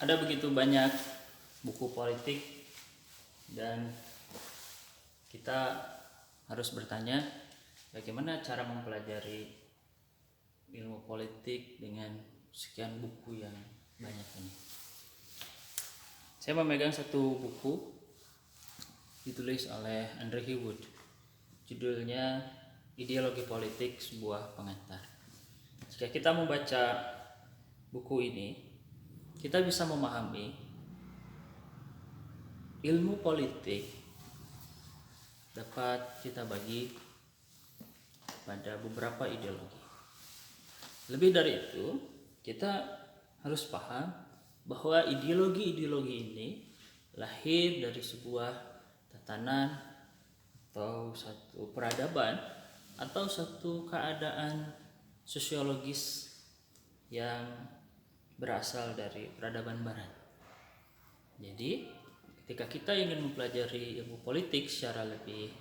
Ada begitu banyak buku politik dan kita harus bertanya bagaimana cara mempelajari ilmu politik dengan sekian buku yang banyak ini. Saya memegang satu buku ditulis oleh Andrew Hewitt. Judulnya Ideologi Politik, Sebuah Pengantar. Jika kita membaca buku ini, kita bisa memahami ilmu politik dapat kita bagi pada beberapa ideologi. Lebih dari itu, kita harus paham bahwa ideologi-ideologi ini lahir dari sebuah tatanan atau satu peradaban atau satu keadaan sosiologis yang berasal dari peradaban barat. Jadi, ketika kita ingin mempelajari ilmu politik secara lebih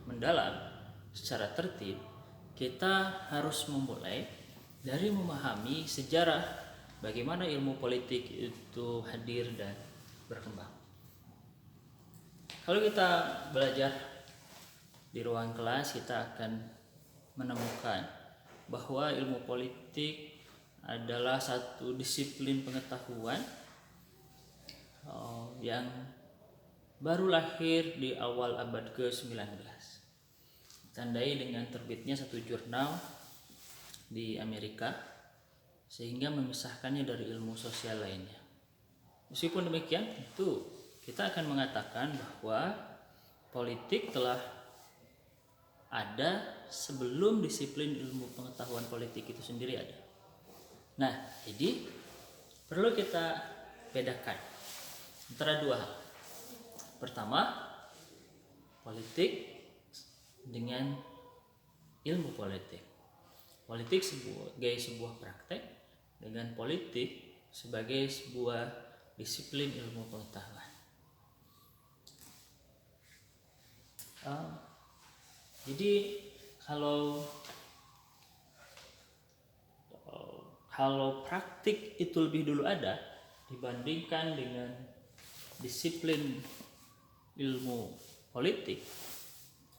mendalam, secara tertib, kita harus memulai dari memahami sejarah bagaimana ilmu politik itu hadir dan berkembang. Kalau kita belajar di ruang kelas, kita akan menemukan bahwa ilmu politik adalah satu disiplin pengetahuan yang baru lahir di awal abad ke-19. Tandai dengan terbitnya satu jurnal di Amerika sehingga memisahkannya dari ilmu sosial lainnya. Meskipun demikian, tentu kita akan mengatakan bahwa politik telah ada sebelum disiplin ilmu pengetahuan politik itu sendiri ada. Nah, jadi perlu kita bedakan antara dua hal. Pertama, politik dengan ilmu politik. Politik sebagai sebuah praktek dengan politik sebagai sebuah disiplin ilmu pengetahuan. Jadi kalau praktik itu lebih dulu ada dibandingkan dengan disiplin ilmu politik,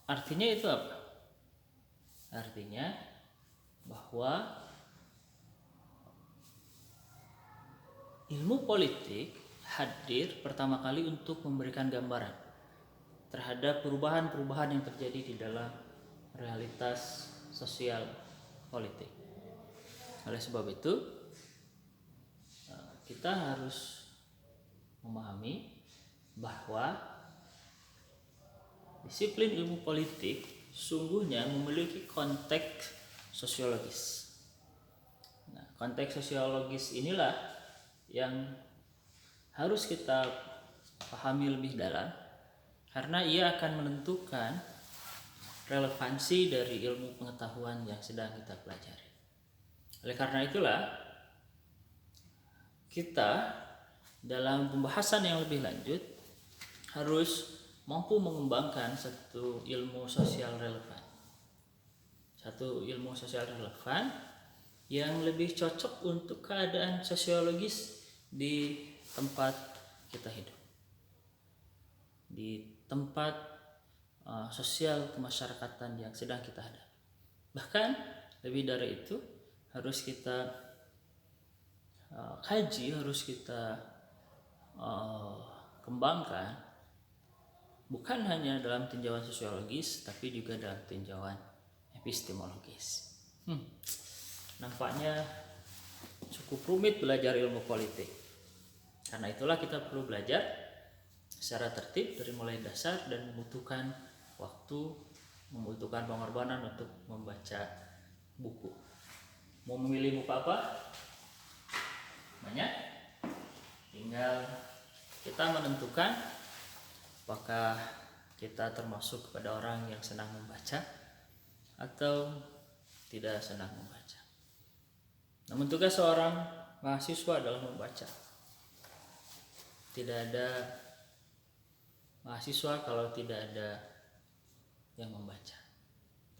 artinya itu apa? Artinya bahwa ilmu politik hadir pertama kali untuk memberikan gambaran terhadap perubahan-perubahan yang terjadi di dalam realitas sosial politik. Oleh sebab itu, kita harus memahami bahwa disiplin ilmu politik sungguhnya memiliki konteks sosiologis. Nah, konteks sosiologis inilah yang harus kita pahami lebih dalam karena ia akan menentukan relevansi dari ilmu pengetahuan yang sedang kita pelajari. Oleh karena itulah, kita dalam pembahasan yang lebih lanjut harus mampu mengembangkan satu ilmu sosial relevan. Satu ilmu sosial relevan yang lebih cocok untuk keadaan sosiologis di tempat kita hidup. Di tempat sosial kemasyarakatan yang sedang kita hadapi. Bahkan lebih dari itu, harus kita kaji, harus kita kembangkan bukan hanya dalam tinjauan sosiologis tapi juga dalam tinjauan epistemologis. Nampaknya cukup rumit belajar ilmu politik. Karena itulah kita perlu belajar secara tertib dari mulai dasar dan membutuhkan waktu, membutuhkan pengorbanan untuk membaca buku. Mau memilih buku apa? Banyak. Tinggal kita menentukan apakah kita termasuk kepada orang yang senang membaca atau tidak senang membaca. Namun tugas seorang mahasiswa adalah membaca. Tidak ada mahasiswa kalau tidak ada yang membaca.